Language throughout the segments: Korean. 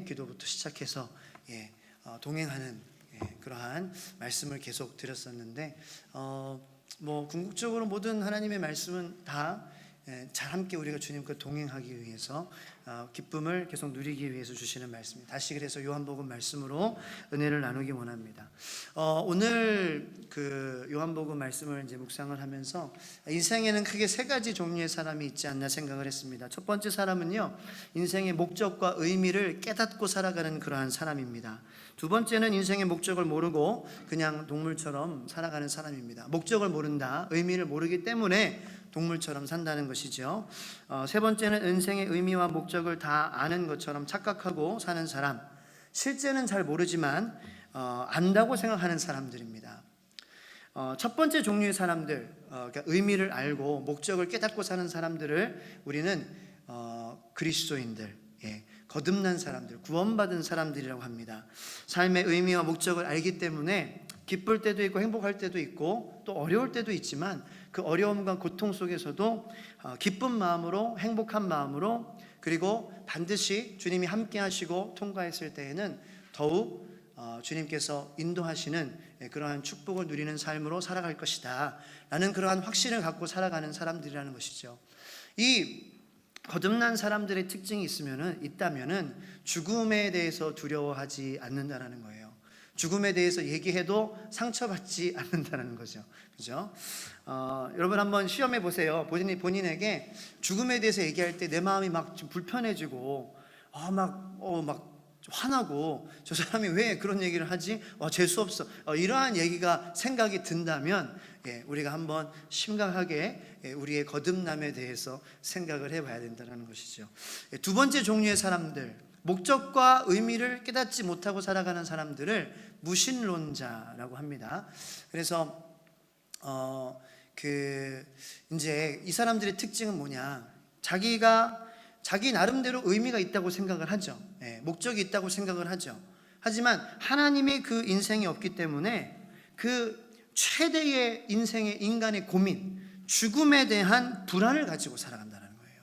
기도부터 시작해서 동행하는 그러한 말씀을 계속 드렸었는데 궁극적으로 모든 하나님의 말씀은 다 잘 함께 우리가 주님과 동행하기 위해서 기쁨을 계속 누리기 위해서 주시는 말씀입니다. 다시 그래서 요한복음 말씀으로 은혜를 나누기 원합니다. 오늘 그 요한복음 말씀을 이제 묵상을 하면서 인생에는 크게 세 가지 종류의 사람이 있지 않나 생각을 했습니다. 첫 번째 사람은요, 인생의 목적과 의미를 깨닫고 살아가는 그러한 사람입니다. 두 번째는 인생의 목적을 모르고 그냥 동물처럼 살아가는 사람입니다. 목적을 모른다, 의미를 모르기 때문에 동물처럼 산다는 것이죠. 세 번째는 인생의 의미와 목적을 다 아는 것처럼 착각하고 사는 사람, 실제는 잘 모르지만 안다고 생각하는 사람들입니다. 첫 번째 종류의 사람들, 그러니까 의미를 알고 목적을 깨닫고 사는 사람들을 우리는 그리스도인들, 거듭난 사람들, 구원받은 사람들이라고 합니다. 삶의 의미와 목적을 알기 때문에 기쁠 때도 있고 행복할 때도 있고 또 어려울 때도 있지만 그 어려움과 고통 속에서도 기쁜 마음으로, 행복한 마음으로, 그리고 반드시 주님이 함께 하시고 통과했을 때에는 더욱 주님께서 인도하시는 그러한 축복을 누리는 삶으로 살아갈 것이다 라는 그러한 확신을 갖고 살아가는 사람들이라는 것이죠. 이 거듭난 사람들의 특징이 있다면은 죽음에 대해서 두려워하지 않는다라는 거예요. 죽음에 대해서 얘기해도 상처받지 않는다는 거죠. 그죠? 여러분 한번 시험해 보세요. 본인에게 죽음에 대해서 얘기할 때 내 마음이 막 좀 불편해지고 막 화나고 저 사람이 왜 그런 얘기를 하지? 재수 없어. 이러한 얘기가 생각이 든다면 우리가 한번 심각하게 우리의 거듭남에 대해서 생각을 해봐야 된다는 것이죠. 두 번째 종류의 사람들, 목적과 의미를 깨닫지 못하고 살아가는 사람들을 무신론자라고 합니다. 그래서 이제 이 사람들의 특징은 뭐냐? 자기 나름대로 의미가 있다고 생각을 하죠. 목적이 있다고 생각을 하죠. 하지만 하나님의 그 인생이 없기 때문에 그 최대의 인생의 인간의 고민, 죽음에 대한 불안을 가지고 살아간다는 거예요.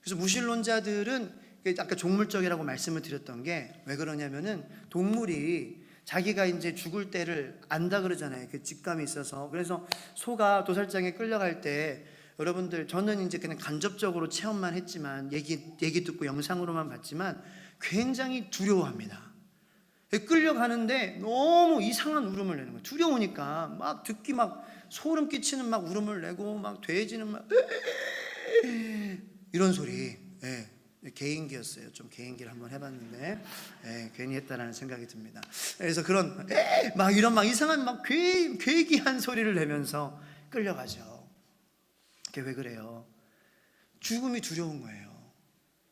그래서 무신론자들은 아까 종물적이라고 말씀을 드렸던 게 왜 그러냐면은 동물이 자기가 이제 죽을 때를 안다 그러잖아요. 그 직감이 있어서. 그래서 소가 도살장에 끌려갈 때 여러분들, 저는 이제 그냥 간접적으로 체험만 했지만 얘기 듣고 영상으로만 봤지만 굉장히 두려워합니다. 끌려가는데 너무 이상한 울음을 내는 거예요. 두려우니까 막 듣기 막 소름 끼치는 막 울음을 내고 막 돼지는 막 이런 소리. 개인기였어요. 좀 개인기를 한번 해봤는데 괜히 했다라는 생각이 듭니다. 그래서 그런 막 이런 막 이상한 막 괴기한 소리를 내면서 끌려가죠. 그게 왜 그래요? 죽음이 두려운 거예요.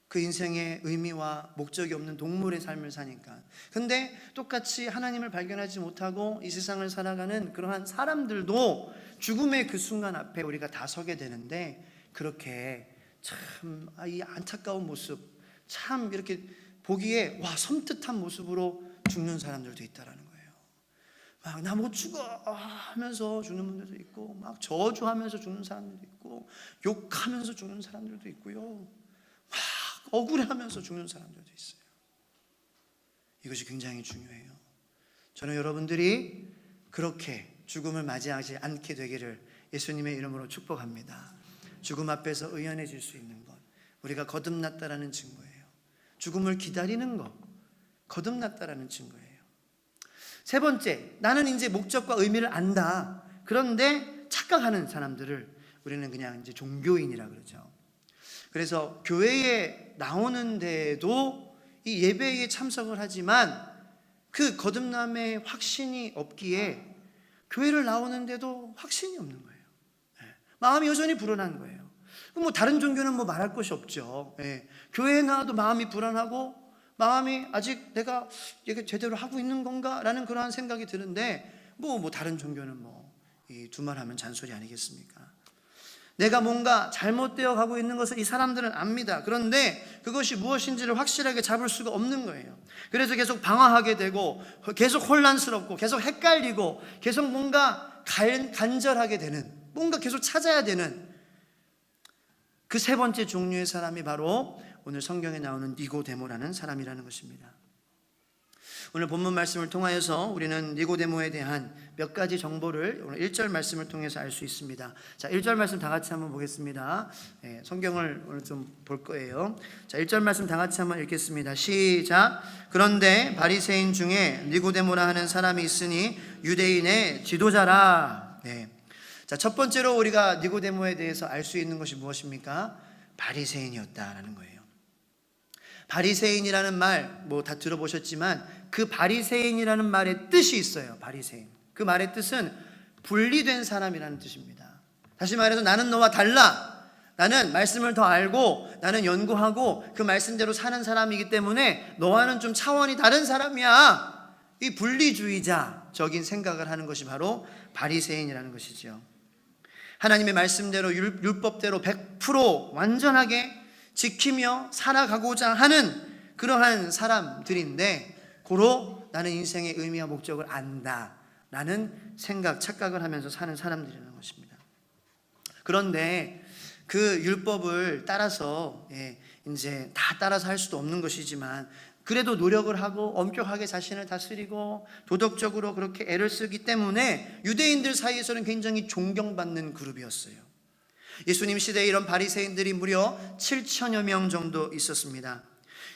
그 인생의 의미와 목적이 없는 동물의 삶을 사니까. 근데 똑같이 하나님을 발견하지 못하고 이 세상을 살아가는 그러한 사람들도 죽음의 그 순간 앞에 우리가 다 서게 되는데, 그렇게 참 이 안타까운 모습, 참 이렇게 보기에 섬뜩한 모습으로 죽는 사람들도 있다라는 거예요. 막 나 못 죽어 하면서 죽는 분들도 있고, 막 저주하면서 죽는 사람들도 있고, 욕하면서 죽는 사람들도 있고요, 막 억울해하면서 죽는 사람들도 있어요. 이것이 굉장히 중요해요. 저는 여러분들이 그렇게 죽음을 맞이하지 않게 되기를 예수님의 이름으로 축복합니다. 죽음 앞에서 의연해질 수 있는 것, 우리가 거듭났다라는 증거예요. 죽음을 기다리는 것, 거듭났다라는 증거예요. 세 번째, 나는 이제 목적과 의미를 안다. 그런데 착각하는 사람들을 우리는 그냥 이제 종교인이라 그러죠. 그래서 교회에 나오는데도 이 예배에 참석을 하지만 그 거듭남의 확신이 없기에 교회를 나오는데도 확신이 없는 거예요. 마음이 여전히 불안한 거예요. 다른 종교는 말할 것이 없죠. 교회에 나와도 마음이 불안하고, 마음이 아직 내가 이게 제대로 하고 있는 건가? 라는 그러한 생각이 드는데, 다른 종교는 이 두말하면 잔소리 아니겠습니까? 내가 뭔가 잘못되어 가고 있는 것을 이 사람들은 압니다. 그런데 그것이 무엇인지를 확실하게 잡을 수가 없는 거예요. 그래서 계속 방황하게 되고, 계속 혼란스럽고, 계속 헷갈리고, 계속 뭔가 간절하게 되는, 뭔가 계속 찾아야 되는 그 세 번째 종류의 사람이 바로 오늘 성경에 나오는 니고데모라는 사람이라는 것입니다. 오늘 본문 말씀을 통하여서 우리는 니고데모에 대한 몇 가지 정보를 오늘 1절 말씀을 통해서 알 수 있습니다. 자, 1절 말씀 다 같이 한번 보겠습니다. 성경을 오늘 좀 볼 거예요. 자, 1절 말씀 다 같이 한번 읽겠습니다. 시작. 그런데 바리새인 중에 니고데모라 하는 사람이 있으니 유대인의 지도자라. 자, 첫 번째로 우리가 니고데모에 대해서 알 수 있는 것이 무엇입니까? 바리새인이었다라는 거예요. 바리새인이라는 말 뭐 다 들어보셨지만 그 바리새인이라는 말의 뜻이 있어요. 바리새인. 그 말의 뜻은 분리된 사람이라는 뜻입니다. 다시 말해서 나는 너와 달라. 나는 말씀을 더 알고 나는 연구하고 그 말씀대로 사는 사람이기 때문에 너와는 좀 차원이 다른 사람이야. 이 분리주의자적인 생각을 하는 것이 바로 바리새인이라는 것이죠. 하나님의 말씀대로 율법대로 100% 완전하게 지키며 살아가고자 하는 그러한 사람들인데 고로 나는 인생의 의미와 목적을 안다 라는 생각, 착각을 하면서 사는 사람들이라는 것입니다. 그런데 그 율법을 따라서 이제 다 따라서 할 수도 없는 것이지만 그래도 노력을 하고 엄격하게 자신을 다스리고 도덕적으로 그렇게 애를 쓰기 때문에 유대인들 사이에서는 굉장히 존경받는 그룹이었어요. 예수님 시대에 이런 바리새인들이 무려 7천여 명 정도 있었습니다.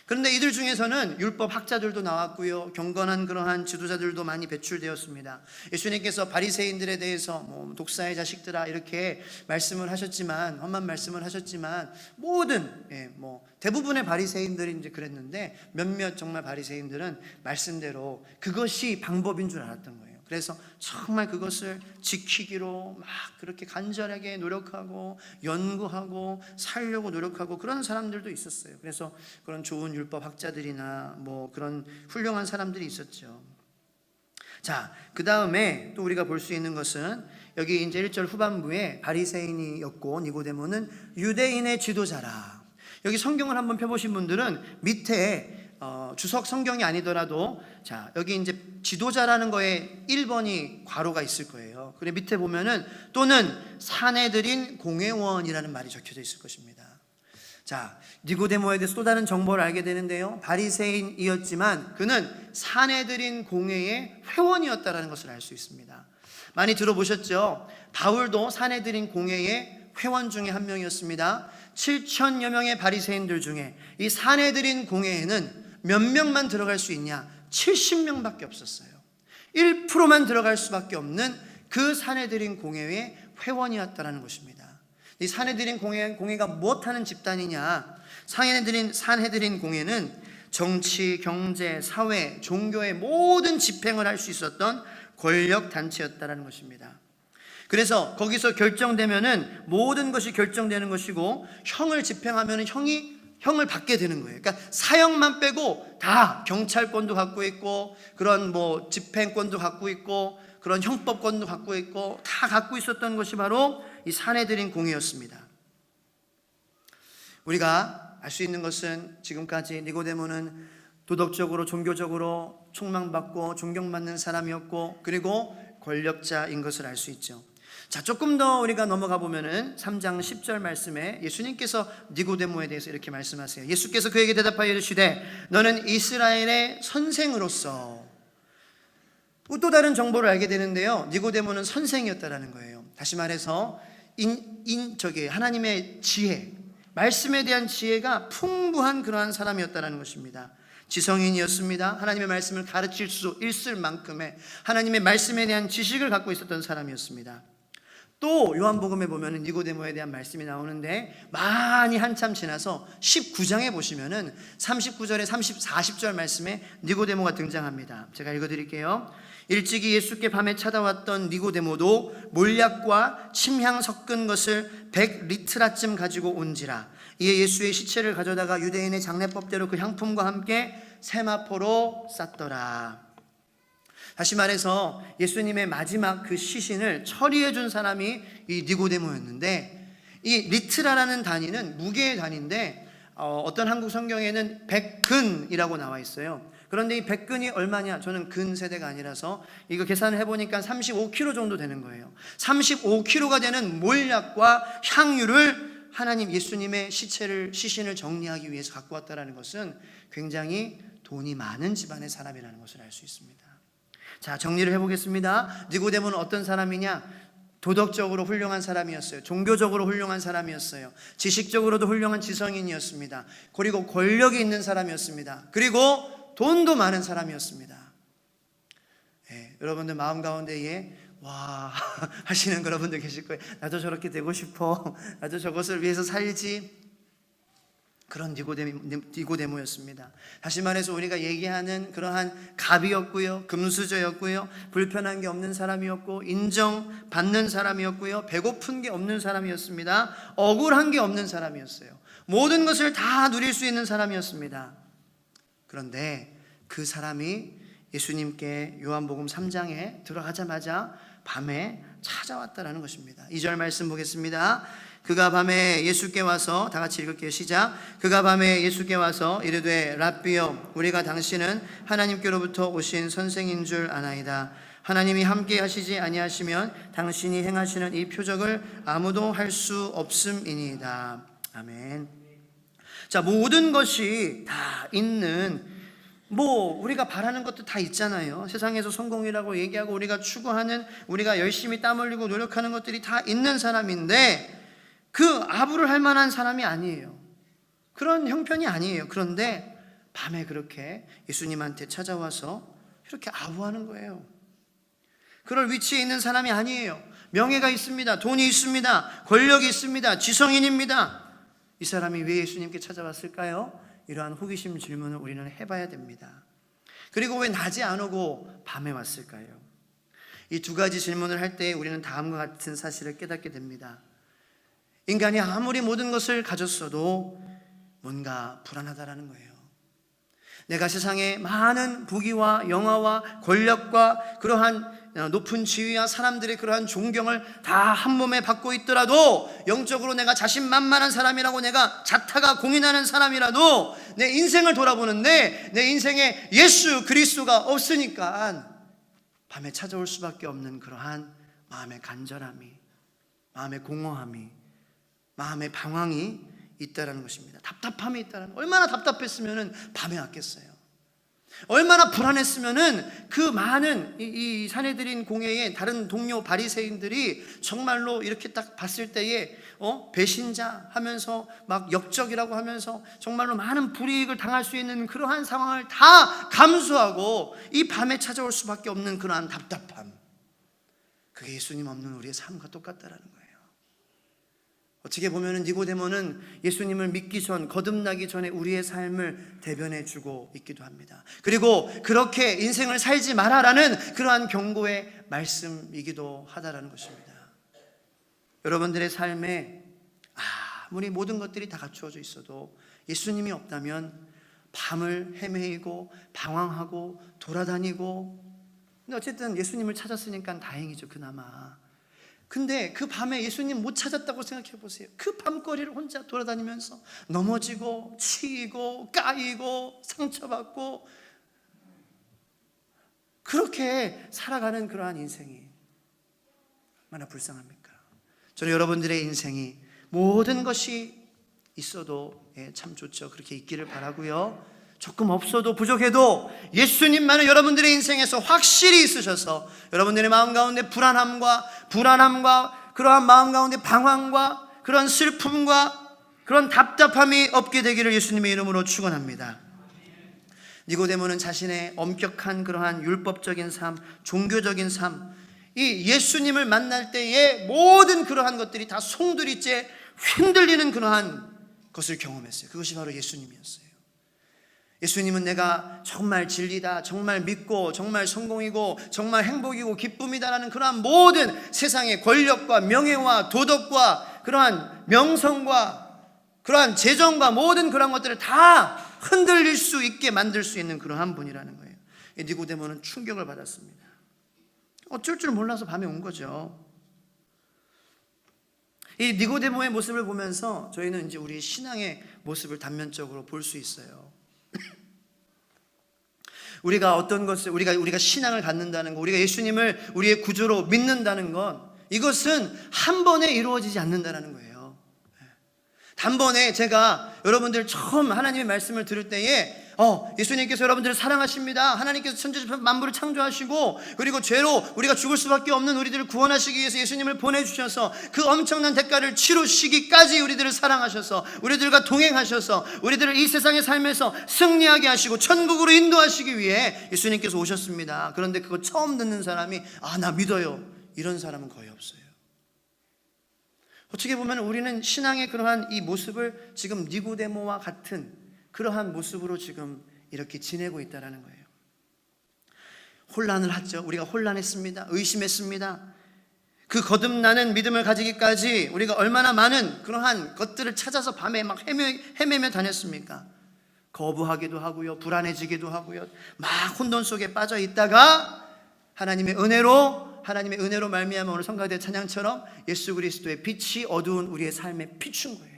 그런데 이들 중에서는 율법 학자들도 나왔고요, 경건한 그러한 지도자들도 많이 배출되었습니다. 예수님께서 바리새인들에 대해서 뭐 독사의 자식들아 이렇게 말씀을 하셨지만, 험한 말씀을 하셨지만 모든 대부분의 바리새인들이 이제 그랬는데 몇몇 정말 바리새인들은 말씀대로 그것이 방법인 줄 알았던 거예요. 그래서 정말 그것을 지키기로 막 그렇게 간절하게 노력하고 연구하고 살려고 노력하고 그런 사람들도 있었어요. 그래서 그런 좋은 율법 학자들이나 뭐 그런 훌륭한 사람들이 있었죠. 자, 그 다음에 또 우리가 볼 수 있는 것은 여기 이제 1절 후반부에 바리새인이었고 니고데모는 유대인의 지도자라. 여기 성경을 한번 펴보신 분들은 밑에 주석 성경이 아니더라도 자, 여기 이제 지도자라는 거에 1번이 괄호가 있을 거예요. 그리고 밑에 보면은 또는 사내들인 공회원이라는 말이 적혀져 있을 것입니다. 자, 니고데모에 대해서 또 다른 정보를 알게 되는데요. 바리새인이었지만 그는 사내들인 공회의 회원이었다라는 것을 알 수 있습니다. 많이 들어보셨죠? 바울도 사내들인 공회의 회원 중에 한 명이었습니다. 7천여 명의 바리새인들 중에 이 사내들인 공회에는 몇 명만 들어갈 수 있냐? 70명밖에 없었어요. 1%만 들어갈 수밖에 없는 그 사내들인 공회의 회원이었다라는 것입니다. 이 사내들인 공회가 무엇하는 집단이냐? 사내들인 공회는 정치, 경제, 사회, 종교의 모든 집행을 할 수 있었던 권력 단체였다라는 것입니다. 그래서 거기서 결정되면은 모든 것이 결정되는 것이고 형을 집행하면은 형을 받게 되는 거예요. 그러니까 사형만 빼고 다 경찰권도 갖고 있고 그런 뭐 집행권도 갖고 있고 그런 형법권도 갖고 있고 다 갖고 있었던 것이 바로 이 사내들인 공회였습니다. 우리가 알 수 있는 것은 지금까지 니고데모는 도덕적으로 종교적으로 촉망받고 존경받는 사람이었고 그리고 권력자인 것을 알 수 있죠. 자, 조금 더 우리가 넘어가 보면은 3장 10절 말씀에 예수님께서 니고데모에 대해서 이렇게 말씀하세요. 예수께서 그에게 대답하여 이르시되 너는 이스라엘의 선생으로서. 또 다른 정보를 알게 되는데요. 니고데모는 선생이었다라는 거예요. 다시 말해서 하나님의 지혜, 말씀에 대한 지혜가 풍부한 그러한 사람이었다라는 것입니다. 지성인이었습니다. 하나님의 말씀을 가르칠 수 있을 만큼의 하나님의 말씀에 대한 지식을 갖고 있었던 사람이었습니다. 또 요한복음에 보면은 니고데모에 대한 말씀이 나오는데 많이 한참 지나서 19장에 보시면은 39절에 40절 말씀에 니고데모가 등장합니다. 제가 읽어드릴게요. 일찍이 예수께 밤에 찾아왔던 니고데모도 몰약과 침향 섞은 것을 100리트라쯤 가지고 온지라. 이에 예수의 시체를 가져다가 유대인의 장례법대로 그 향품과 함께 세마포로 쌌더라. 다시 말해서 예수님의 마지막 그 시신을 처리해 준 사람이 이 니고데모였는데, 이 리트라라는 단위는 무게의 단위인데 어떤 한국 성경에는 100근이라고 나와 있어요. 그런데 이 100근이 얼마냐? 저는 근 세대가 아니라서 이거 계산을 해보니까 35kg 정도 되는 거예요. 35kg가 되는 몰약과 향유를 하나님 예수님의 시신을 정리하기 위해서 갖고 왔다라는 것은 굉장히 돈이 많은 집안의 사람이라는 것을 알 수 있습니다. 자, 정리를 해보겠습니다. 니고데모는 어떤 사람이냐? 도덕적으로 훌륭한 사람이었어요. 종교적으로 훌륭한 사람이었어요. 지식적으로도 훌륭한 지성인이었습니다. 그리고 권력이 있는 사람이었습니다. 그리고 돈도 많은 사람이었습니다. 여러분들 마음 가운데에 와 하시는 여러분들 계실 거예요. 나도 저렇게 되고 싶어. 나도 저것을 위해서 살지. 그런 니고데모였습니다. 다시 말해서 우리가 얘기하는 그러한 갑이었고요, 금수저였고요, 불편한 게 없는 사람이었고, 인정받는 사람이었고요, 배고픈 게 없는 사람이었습니다. 억울한 게 없는 사람이었어요. 모든 것을 다 누릴 수 있는 사람이었습니다. 그런데 그 사람이 예수님께 요한복음 3장에 들어가자마자 밤에 찾아왔다라는 것입니다. 2절 말씀 보겠습니다. 그가 밤에 예수께 와서, 다 같이 읽을게요. 시작. 그가 밤에 예수께 와서 이르되 랍비여, 우리가 당신은 하나님께로부터 오신 선생인 줄 아나이다. 하나님이 함께 하시지 아니하시면 당신이 행하시는 이 표적을 아무도 할 수 없음이니이다. 아멘. 자, 모든 것이 다 있는, 우리가 바라는 것도 다 있잖아요. 세상에서 성공이라고 얘기하고 우리가 추구하는, 우리가 열심히 땀 흘리고 노력하는 것들이 다 있는 사람인데 그 아부를 할 만한 사람이 아니에요. 그런 형편이 아니에요. 그런데 밤에 그렇게 예수님한테 찾아와서 이렇게 아부하는 거예요. 그럴 위치에 있는 사람이 아니에요. 명예가 있습니다. 돈이 있습니다. 권력이 있습니다. 지성인입니다. 이 사람이 왜 예수님께 찾아왔을까요? 이러한 호기심 질문을 우리는 해봐야 됩니다. 그리고 왜 낮에 안 오고 밤에 왔을까요? 이 두 가지 질문을 할 때 우리는 다음과 같은 사실을 깨닫게 됩니다. 인간이 아무리 모든 것을 가졌어도 뭔가 불안하다라는 거예요. 내가 세상에 많은 부귀와 영화와 권력과 그러한 높은 지위와 사람들의 그러한 존경을 다 한 몸에 받고 있더라도, 영적으로 내가 자신만만한 사람이라고 내가 자타가 공인하는 사람이라도 내 인생을 돌아보는데 내 인생에 예수 그리스도가 없으니까 밤에 찾아올 수밖에 없는 그러한 마음의 간절함이, 마음의 공허함이, 마음의 방황이 있다라는 것입니다. 답답함이 있다라는, 얼마나 답답했으면 밤에 왔겠어요. 얼마나 불안했으면 그 많은 이 산헤드린 공회의 다른 동료 바리새인들이 정말로 이렇게 딱 봤을 때에 배신자 하면서 막 역적이라고 하면서 정말로 많은 불이익을 당할 수 있는 그러한 상황을 다 감수하고 이 밤에 찾아올 수밖에 없는 그러한 답답함, 그게 예수님 없는 우리의 삶과 똑같다라는 거예요. 어떻게 보면 니고데모는 예수님을 믿기 전, 거듭나기 전에 우리의 삶을 대변해 주고 있기도 합니다. 그리고 그렇게 인생을 살지 마라라는 그러한 경고의 말씀이기도 하다라는 것입니다. 여러분들의 삶에 아무리 모든 것들이 다 갖추어져 있어도 예수님이 없다면 밤을 헤매이고 방황하고 돌아다니고, 근데 어쨌든 예수님을 찾았으니까 다행이죠, 그나마. 근데 그 밤에 예수님 못 찾았다고 생각해 보세요. 그 밤거리를 혼자 돌아다니면서 넘어지고 치이고 까이고 상처받고 그렇게 살아가는 그러한 인생이 얼마나 불쌍합니까? 저는 여러분들의 인생이 모든 것이 있어도 참 좋죠. 그렇게 있기를 바라고요. 조금 없어도 부족해도 예수님만은 여러분들의 인생에서 확실히 있으셔서 여러분들의 마음 가운데 불안함과 그러한 마음 가운데 방황과 그런 슬픔과 그런 답답함이 없게 되기를 예수님의 이름으로 축원합니다. 니고데모는 자신의 엄격한 그러한 율법적인 삶, 종교적인 삶, 이 예수님을 만날 때의 모든 그러한 것들이 다 송두리째 흔들리는 그러한 것을 경험했어요. 그것이 바로 예수님이었어요. 예수님은 내가 정말 진리다, 정말 믿고 정말 성공이고 정말 행복이고 기쁨이다라는 그러한 모든 세상의 권력과 명예와 도덕과 그러한 명성과 그러한 재정과 모든 그런 것들을 다 흔들릴 수 있게 만들 수 있는 그러한 분이라는 거예요. 니고데모는 충격을 받았습니다. 어쩔 줄 몰라서 밤에 온 거죠. 이 니고데모의 모습을 보면서 저희는 이제 우리 신앙의 모습을 단면적으로 볼 수 있어요. 우리가 어떤 것을 우리가 신앙을 갖는다는 것, 우리가 예수님을 우리의 구주로 믿는다는 것, 이것은 한 번에 이루어지지 않는다는 거예요. 단번에 제가 여러분들 처음 하나님의 말씀을 들을 때에 예수님께서 여러분들을 사랑하십니다. 하나님께서 천지 만물을 창조하시고 그리고 죄로 우리가 죽을 수밖에 없는 우리들을 구원하시기 위해서 예수님을 보내주셔서 그 엄청난 대가를 치르시기까지 우리들을 사랑하셔서 우리들과 동행하셔서 우리들을 이 세상의 삶에서 승리하게 하시고 천국으로 인도하시기 위해 예수님께서 오셨습니다. 그런데 그거 처음 듣는 사람이 나 믿어요, 이런 사람은 거의 없어요. 어떻게 보면 우리는 신앙의 그러한 이 모습을 지금 니고데모와 같은 그러한 모습으로 지금 이렇게 지내고 있다는 거예요. 혼란을 하죠. 우리가 혼란했습니다. 의심했습니다. 그 거듭나는 믿음을 가지기까지 우리가 얼마나 많은 그러한 것들을 찾아서 밤에 막 헤매며 다녔습니까? 거부하기도 하고요, 불안해지기도 하고요, 막 혼돈 속에 빠져 있다가 하나님의 은혜로 말미암아 오늘 성가대 찬양처럼 예수 그리스도의 빛이 어두운 우리의 삶에 비춘 거예요.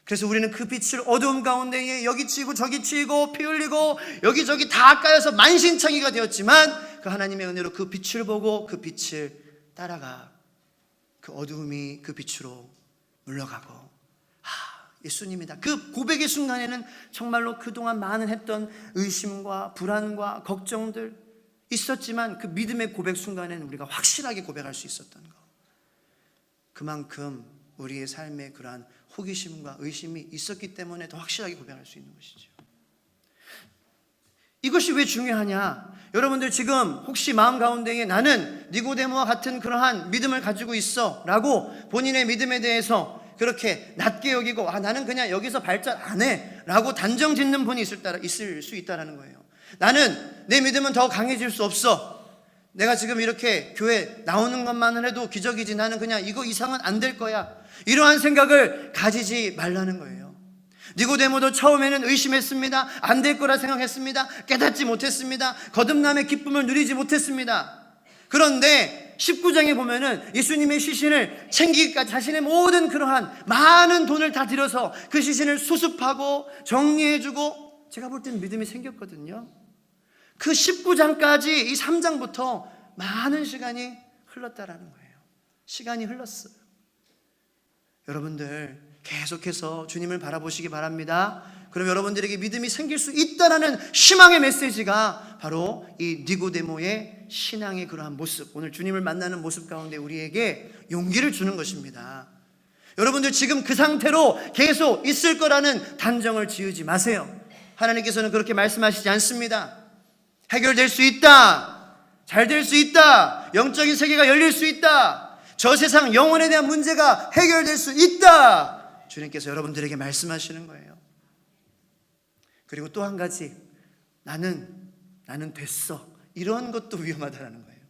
그래서 우리는 그 빛을 어두움 가운데에 여기 치고 저기 치고 피 흘리고 여기저기 다 까여서 만신창이가 되었지만 그 하나님의 은혜로 그 빛을 보고 그 빛을 따라가 그 어두움이 그 빛으로 물러가고 예수님이다. 그 고백의 순간에는 정말로 그동안 많은 했던 의심과 불안과 걱정들 있었지만 그 믿음의 고백 순간에는 우리가 확실하게 고백할 수 있었던 거. 그만큼 우리의 삶에 그러한 호기심과 의심이 있었기 때문에 더 확실하게 고백할 수 있는 것이죠. 이것이 왜 중요하냐? 여러분들 지금 혹시 마음 가운데에 나는 니고데모와 같은 그러한 믿음을 가지고 있어 라고 본인의 믿음에 대해서 그렇게 낮게 여기고 나는 그냥 여기서 발전 안 해 라고 단정 짓는 분이 있을 수 있다는 거예요. 나는 내 믿음은 더 강해질 수 없어. 내가 지금 이렇게 교회 나오는 것만 해도 기적이지. 나는 그냥 이거 이상은 안 될 거야. 이러한 생각을 가지지 말라는 거예요. 니고데모도 처음에는 의심했습니다. 안 될 거라 생각했습니다. 깨닫지 못했습니다. 거듭남의 기쁨을 누리지 못했습니다. 그런데 19장에 보면은 예수님의 시신을 챙기기까지 자신의 모든 그러한 많은 돈을 다 들여서 그 시신을 수습하고 정리해주고 제가 볼 때는 믿음이 생겼거든요. 그 19장까지 이 3장부터 많은 시간이 흘렀다라는 거예요. 시간이 흘렀어요. 여러분들 계속해서 주님을 바라보시기 바랍니다. 그럼 여러분들에게 믿음이 생길 수 있다라는 희망의 메시지가 바로 이 니고데모의 신앙의 그러한 모습, 오늘 주님을 만나는 모습 가운데 우리에게 용기를 주는 것입니다. 여러분들 지금 그 상태로 계속 있을 거라는 단정을 지으지 마세요. 하나님께서는 그렇게 말씀하시지 않습니다. 해결될 수 있다, 잘 될 수 있다, 영적인 세계가 열릴 수 있다, 저 세상 영혼에 대한 문제가 해결될 수 있다, 주님께서 여러분들에게 말씀하시는 거예요. 그리고 또 한 가지, 나는 됐어, 이런 것도 위험하다는 거예요.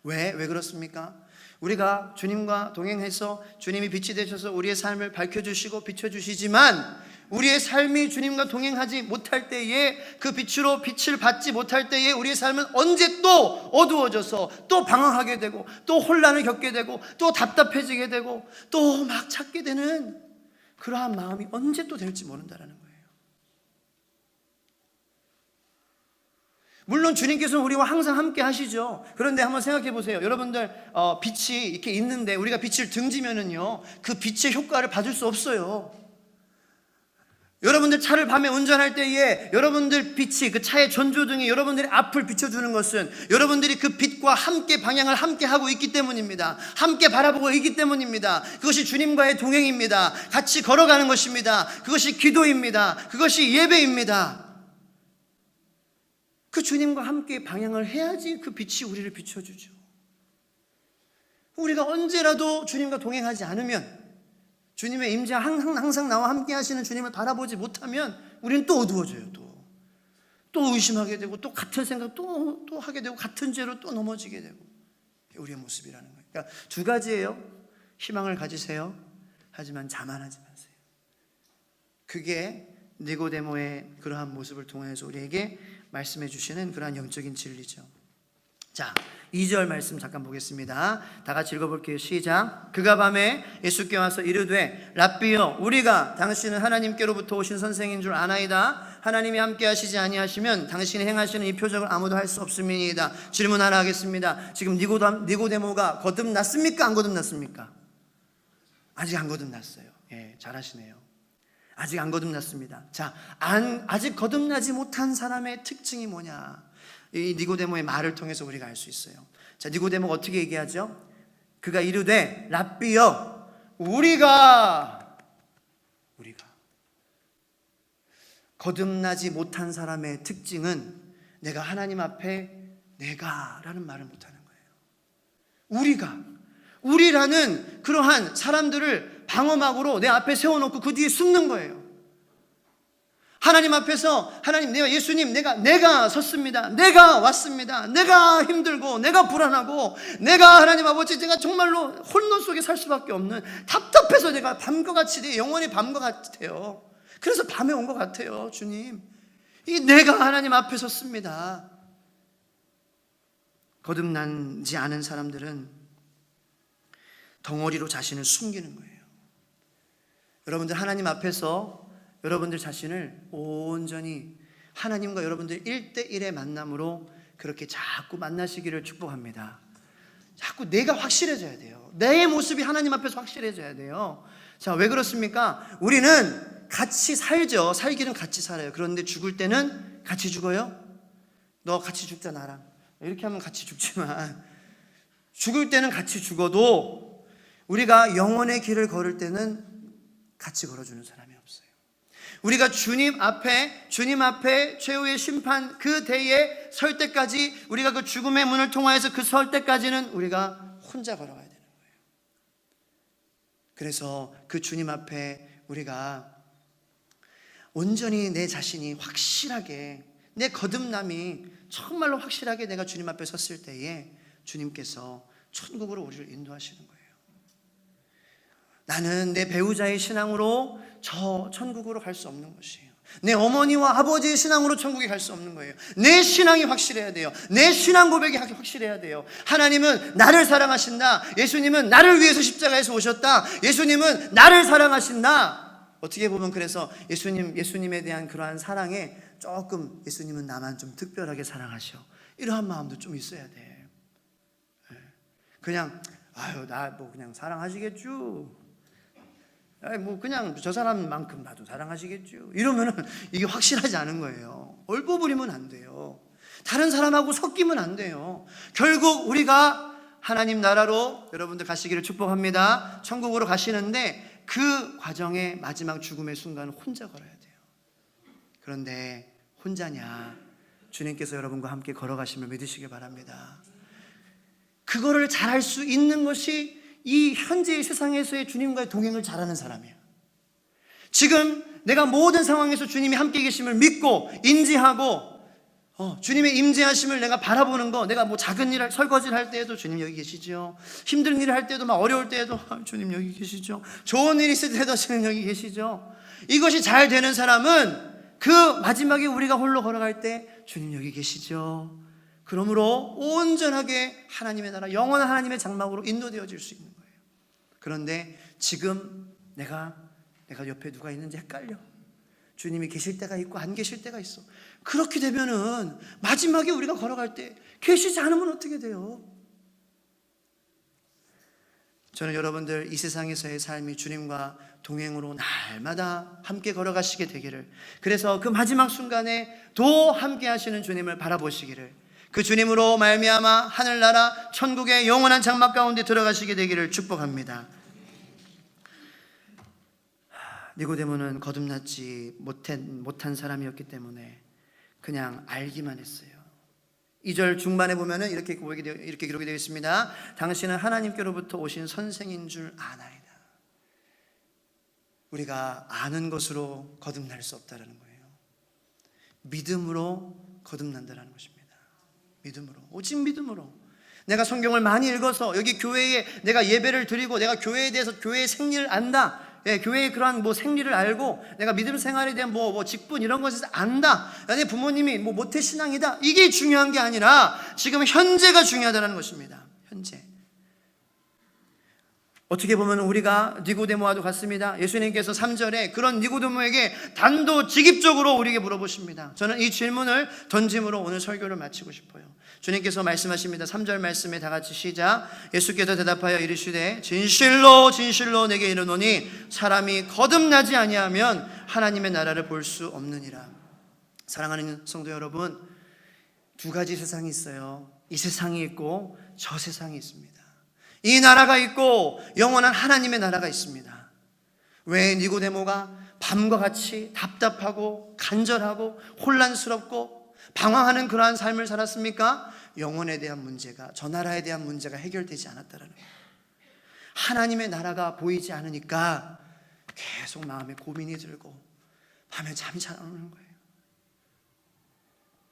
왜 그렇습니까? 우리가 주님과 동행해서 주님이 빛이 되셔서 우리의 삶을 밝혀주시고 비춰주시지만 우리의 삶이 주님과 동행하지 못할 때에, 그 빛으로 빛을 받지 못할 때에 우리의 삶은 언제 또 어두워져서 또 방황하게 되고 또 혼란을 겪게 되고 또 답답해지게 되고 또 막 찾게 되는 그러한 마음이 언제 또 될지 모른다는 거예요. 물론 주님께서는 우리와 항상 함께 하시죠. 그런데 한번 생각해 보세요. 여러분들 빛이 이렇게 있는데 우리가 빛을 등지면은요, 그 빛의 효과를 받을 수 없어요. 여러분들 차를 밤에 운전할 때에 여러분들 빛이, 그 차의 전조등이 여러분들의 앞을 비춰주는 것은 여러분들이 그 빛과 함께 방향을 함께 하고 있기 때문입니다. 함께 바라보고 있기 때문입니다. 그것이 주님과의 동행입니다. 같이 걸어가는 것입니다. 그것이 기도입니다. 그것이 예배입니다. 그 주님과 함께 방향을 해야지 그 빛이 우리를 비춰주죠. 우리가 언제라도 주님과 동행하지 않으면, 주님의 임재 항상 나와 함께 하시는 주님을 바라보지 못하면 우리는 또 어두워져요. 또 의심하게 되고 또 같은 생각 또 하게 되고 같은 죄로 또 넘어지게 되고, 우리의 모습이라는 거예요. 그러니까 두 가지예요. 희망을 가지세요. 하지만 자만하지 마세요. 그게 니고데모의 그러한 모습을 통해서 우리에게 말씀해 주시는 그러한 영적인 진리죠. 자, 2절 말씀 잠깐 보겠습니다. 다 같이 읽어볼게요. 시작. 그가 밤에 예수께 와서 이르되 랍비여, 우리가 당신은 하나님께로부터 오신 선생인 줄 아나이다. 하나님이 함께 하시지 아니하시면 당신이 행하시는 이 표적을 아무도 할 수 없음이니이다. 질문 하나 하겠습니다. 지금 니고데모가 거듭났습니까? 안 거듭났습니까? 아직 안 거듭났어요. 잘하시네요. 아직 안 거듭났습니다. 자, 아직 거듭나지 못한 사람의 특징이 뭐냐? 이 니고데모의 말을 통해서 우리가 알 수 있어요. 자, 니고데모가 어떻게 얘기하죠? 그가 이르되 랍비여, 우리가 거듭나지 못한 사람의 특징은 내가 하나님 앞에 내가라는 말을 못하는 거예요. 우리라는 그러한 사람들을 방어막으로 내 앞에 세워놓고 그 뒤에 숨는 거예요. 하나님 앞에서 하나님, 내가 예수님, 내가 섰습니다. 내가 왔습니다. 내가 힘들고 내가 불안하고 내가 하나님 아버지, 제가 정말로 혼돈 속에 살 수밖에 없는, 답답해서 내가 밤과 같이, 내 영혼이 밤과 같아요. 그래서 밤에 온 것 같아요. 주님, 이 내가 하나님 앞에 섰습니다. 거듭나지 않은 사람들은 덩어리로 자신을 숨기는 거예요. 여러분들 하나님 앞에서 여러분들 자신을 온전히 하나님과 여러분들 1대1의 만남으로 그렇게 자꾸 만나시기를 축복합니다. 자꾸 내가 확실해져야 돼요. 내 모습이 하나님 앞에서 확실해져야 돼요. 자, 왜 그렇습니까? 우리는 같이 살죠. 살기는 같이 살아요. 그런데 죽을 때는 같이 죽어요? 너 같이 죽자 나랑. 이렇게 하면 같이 죽지만, 죽을 때는 같이 죽어도 우리가 영원의 길을 걸을 때는 같이 걸어주는 사람이 없어요. 우리가 주님 앞에 최후의 심판 그 대에 설 때까지, 우리가 그 죽음의 문을 통하여서 그 설 때까지는 우리가 혼자 걸어가야 되는 거예요. 그래서 그 주님 앞에 우리가 온전히 내 자신이 확실하게, 내 거듭남이 정말로 확실하게 내가 주님 앞에 섰을 때에 주님께서 천국으로 우리를 인도하시는 거예요. 나는 내 배우자의 신앙으로 저 천국으로 갈 수 없는 것이에요. 내 어머니와 아버지의 신앙으로 천국에 갈 수 없는 거예요. 내 신앙이 확실해야 돼요. 내 신앙 고백이 확실해야 돼요. 하나님은 나를 사랑하신다. 예수님은 나를 위해서 십자가에서 오셨다. 예수님은 나를 사랑하신다. 어떻게 보면 그래서 예수님에 대한 그러한 사랑에 조금, 예수님은 나만 좀 특별하게 사랑하셔, 이러한 마음도 좀 있어야 돼. 그냥 나 뭐 그냥 사랑하시겠죠. 뭐 그냥 저 사람만큼 나도 사랑하시겠죠. 이러면은 이게 확실하지 않은 거예요. 얼버무리면 안 돼요. 다른 사람하고 섞이면 안 돼요. 결국 우리가 하나님 나라로 여러분들 가시기를 축복합니다. 천국으로 가시는데 그 과정의 마지막 죽음의 순간은 혼자 걸어야 돼요. 그런데 혼자냐? 주님께서 여러분과 함께 걸어가심을 믿으시길 바랍니다. 그거를 잘할 수 있는 것이 이 현재의 세상에서의 주님과의 동행을 잘하는 사람이에요. 지금 내가 모든 상황에서 주님이 함께 계심을 믿고 인지하고 주님의 임재하심을 내가 바라보는 거, 내가 뭐 작은 일, 설거지를 할 때에도 주님 여기 계시죠. 힘든 일을 할 때도, 막 어려울 때에도 주님 여기 계시죠. 좋은 일이 있을 때도 주님 여기 계시죠. 이것이 잘 되는 사람은 그 마지막에 우리가 홀로 걸어갈 때 주님 여기 계시죠. 그러므로 온전하게 하나님의 나라, 영원한 하나님의 장막으로 인도되어질 수 있는 거예요. 그런데 지금 내가 옆에 누가 있는지 헷갈려. 주님이 계실 때가 있고 안 계실 때가 있어. 그렇게 되면은 마지막에 우리가 걸어갈 때 계시지 않으면 어떻게 돼요? 저는 여러분들 이 세상에서의 삶이 주님과 동행으로 날마다 함께 걸어가시게 되기를, 그래서 그 마지막 순간에 도 함께 하시는 주님을 바라보시기를, 그 주님으로 말미암아 하늘나라 천국의 영원한 장막 가운데 들어가시게 되기를 축복합니다. 니고데모는 거듭나지 못한 사람이었기 때문에 그냥 알기만 했어요. 2절 중반에 보면은 이렇게 기록이 되어 있습니다. 당신은 하나님께로부터 오신 선생인 줄 아나이다. 우리가 아는 것으로 거듭날 수 없다는 거예요. 믿음으로 거듭난다는 것입니다. 믿음으로, 오직 믿음으로. 내가 성경을 많이 읽어서 여기 교회에 내가 예배를 드리고 내가 교회에 대해서, 교회의 생리를 안다, 교회의 그러한 뭐 생리를 알고 내가 믿음 생활에 대한 뭐 직분 이런 것을 안다, 내 부모님이 뭐 모태 신앙이다, 이게 중요한 게 아니라 지금 현재가 중요하다는 것입니다. 현재 어떻게 보면 우리가 니고데모와도 같습니다. 예수님께서 3절에 그런 니고데모에게 단도직입적으로 우리에게 물어보십니다. 저는 이 질문을 던짐으로 오늘 설교를 마치고 싶어요. 주님께서 말씀하십니다. 3절 말씀에 다 같이 시작. 예수께서 대답하여 이르시되 진실로 진실로 내게 이르노니 사람이 거듭나지 아니하면 하나님의 나라를 볼 수 없느니라. 사랑하는 성도 여러분, 두 가지 세상이 있어요. 이 세상이 있고 저 세상이 있습니다. 이 나라가 있고 영원한 하나님의 나라가 있습니다. 왜 니고데모가 밤과 같이 답답하고 간절하고 혼란스럽고 방황하는 그러한 삶을 살았습니까? 영혼에 대한 문제가, 저 나라에 대한 문제가 해결되지 않았다는 거예요. 하나님의 나라가 보이지 않으니까 계속 마음에 고민이 들고 밤에 잠이 잘 안 오는 거예요.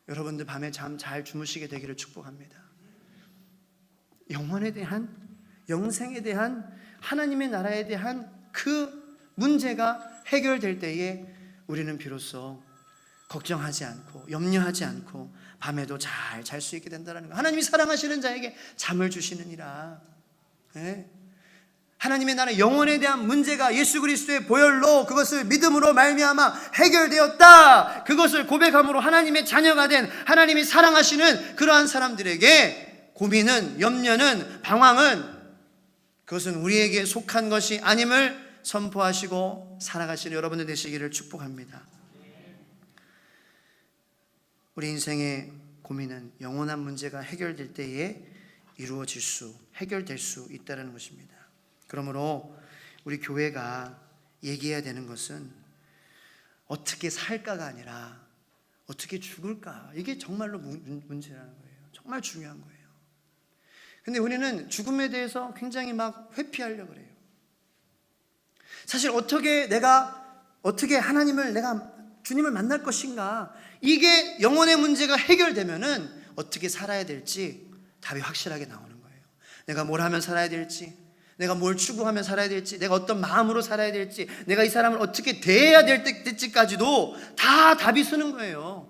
여러분들 밤에 잠 잘 주무시게 되기를 축복합니다. 영혼에 대한, 영생에 대한, 하나님의 나라에 대한 그 문제가 해결될 때에 우리는 비로소 걱정하지 않고 염려하지 않고 밤에도 잘 잘 수 있게 된다는 거. 하나님이 사랑하시는 자에게 잠을 주시느니라. 네? 하나님의 나라 영혼에 대한 문제가 예수 그리스도의 보혈로 그것을 믿음으로 말미암아 해결되었다. 그것을 고백함으로 하나님의 자녀가 된, 하나님이 사랑하시는 그러한 사람들에게 고민은, 염려는, 방황은 그것은 우리에게 속한 것이 아님을 선포하시고 살아가시는 여러분들 되시기를 축복합니다. 우리 인생의 고민은 영원한 문제가 해결될 때에 해결될 수 있다는 것입니다. 그러므로 우리 교회가 얘기해야 되는 것은 어떻게 살까가 아니라 어떻게 죽을까. 이게 정말로 문제라는 거예요. 정말 중요한 거예요. 근데 우리는 죽음에 대해서 굉장히 막 회피하려고 그래요. 사실 어떻게 하나님을, 내가 주님을 만날 것인가, 이게 영혼의 문제가 해결되면은 어떻게 살아야 될지 답이 확실하게 나오는 거예요. 내가 뭘 하면 살아야 될지, 내가 뭘 추구하면 살아야 될지, 내가 어떤 마음으로 살아야 될지, 내가 이 사람을 어떻게 대해야 될 때까지도 다 답이 서는 거예요.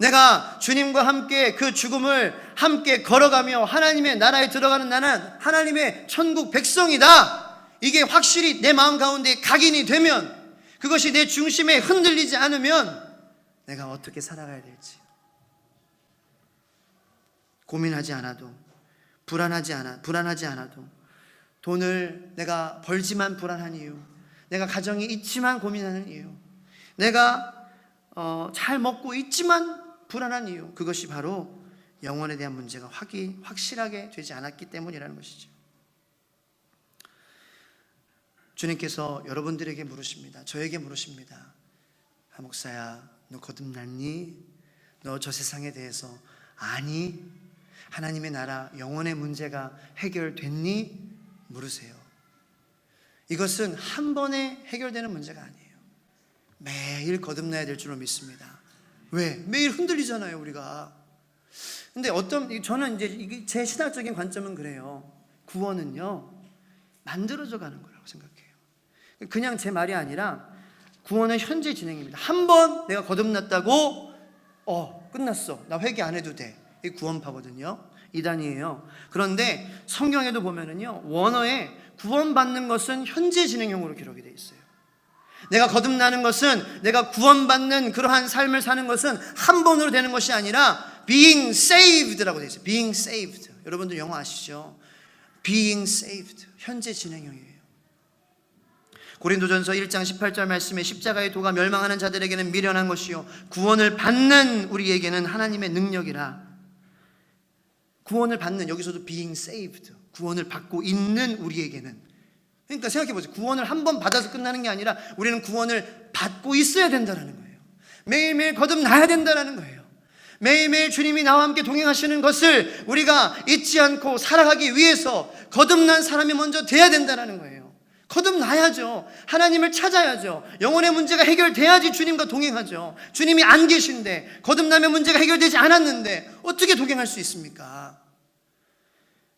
내가 주님과 함께 그 죽음을 함께 걸어가며 하나님의 나라에 들어가는 나는 하나님의 천국 백성이다. 이게 확실히 내 마음 가운데 각인이 되면, 그것이 내 중심에 흔들리지 않으면 내가 어떻게 살아가야 될지 고민하지 않아도, 불안하지 않아도, 돈을 내가 벌지만 불안한 이유, 내가 가정이 있지만 고민하는 이유, 내가 잘 먹고 있지만 불안한 이유, 그것이 바로 영혼에 대한 문제가 확실하게 되지 않았기 때문이라는 것이죠. 주님께서 여러분들에게 물으십니다. 저에게 물으십니다. 목사야, 너 거듭났니? 너 저 세상에 대해서 아니? 하나님의 나라 영혼의 문제가 해결됐니? 물으세요. 이것은 한 번에 해결되는 문제가 아니에요. 매일 거듭나야 될 줄로 믿습니다. 왜? 매일 흔들리잖아요, 우리가. 근데 저는 이제 제 신학적인 관점은 그래요. 구원은요, 만들어져 가는 거라고 생각해요. 그냥 제 말이 아니라 구원은 현재 진행입니다. 한 번 내가 거듭났다고 끝났어, 나 회개 안 해도 돼, 이게 구원파거든요. 이단이에요. 그런데 성경에도 보면은요, 원어에 구원받는 것은 현재 진행형으로 기록이 되어 있어요. 내가 거듭나는 것은, 내가 구원받는 그러한 삶을 사는 것은 한 번으로 되는 것이 아니라 being saved라고 되어 있어요. being saved. 여러분들 영어 아시죠? being saved. 현재 진행형이에요. 고린도전서 1장 18절 말씀에 십자가의 도가 멸망하는 자들에게는 미련한 것이요 구원을 받는 우리에게는 하나님의 능력이라. 구원을 받는, 여기서도 being saved, 구원을 받고 있는 우리에게는, 그러니까 생각해보세요. 구원을 한 번 받아서 끝나는 게 아니라 우리는 구원을 받고 있어야 된다는 거예요. 매일매일 거듭나야 된다는 거예요. 매일매일 주님이 나와 함께 동행하시는 것을 우리가 잊지 않고 살아가기 위해서 거듭난 사람이 먼저 돼야 된다는 거예요. 거듭나야죠. 하나님을 찾아야죠. 영혼의 문제가 해결돼야지 주님과 동행하죠. 주님이 안 계신데, 거듭나면 문제가 해결되지 않았는데 어떻게 동행할 수 있습니까?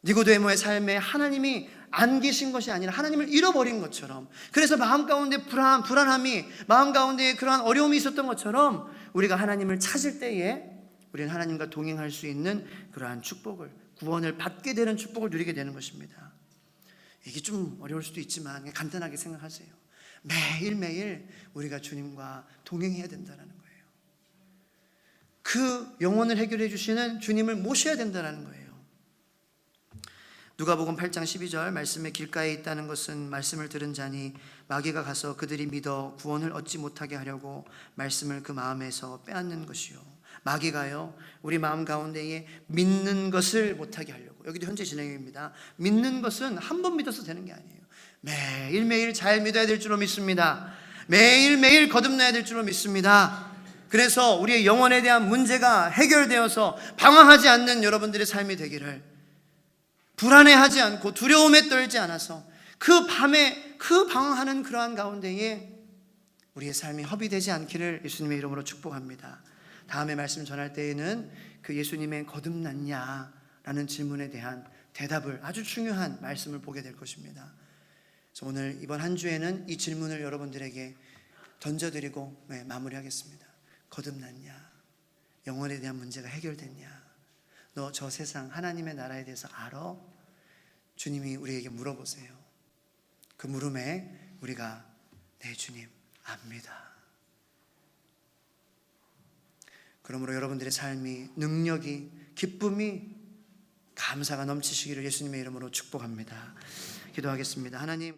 니고데모의 삶에 하나님이 안 계신 것이 아니라 하나님을 잃어버린 것처럼, 그래서 마음 가운데 불안함이, 마음 가운데 그러한 어려움이 있었던 것처럼 우리가 하나님을 찾을 때에 우리는 하나님과 동행할 수 있는 그러한 축복을, 구원을 받게 되는 축복을 누리게 되는 것입니다. 이게 좀 어려울 수도 있지만 그냥 간단하게 생각하세요. 매일매일 우리가 주님과 동행해야 된다는 거예요. 그 영혼을 해결해 주시는 주님을 모셔야 된다는 거예요. 누가복음 8장 12절 말씀에 길가에 있다는 것은 말씀을 들은 자니 마귀가 가서 그들이 믿어 구원을 얻지 못하게 하려고 말씀을 그 마음에서 빼앗는 것이요. 마귀가요, 우리 마음 가운데에 믿는 것을 못하게 하려고. 여기도 현재 진행입니다. 믿는 것은 한 번 믿어서 되는 게 아니에요. 매일매일 잘 믿어야 될 줄로 믿습니다. 매일매일 거듭나야 될 줄로 믿습니다. 그래서 우리의 영혼에 대한 문제가 해결되어서 방황하지 않는 여러분들의 삶이 되기를, 불안해하지 않고 두려움에 떨지 않아서 그 밤에 그 방황하는 그러한 가운데에 우리의 삶이 허비되지 않기를 예수님의 이름으로 축복합니다. 다음에 말씀 전할 때에는 그 예수님의 거듭났냐라는 질문에 대한 대답을, 아주 중요한 말씀을 보게 될 것입니다. 그래서 오늘 이번 한 주에는 이 질문을 여러분들에게 던져드리고 마무리하겠습니다. 거듭났냐? 영혼에 대한 문제가 해결됐냐? 너 저 세상 하나님의 나라에 대해서 알아? 주님이 우리에게 물어보세요. 그 물음에 우리가 네 주님 압니다. 그러므로 여러분들의 삶이, 능력이, 기쁨이, 감사가 넘치시기를 예수님의 이름으로 축복합니다. 기도하겠습니다. 하나님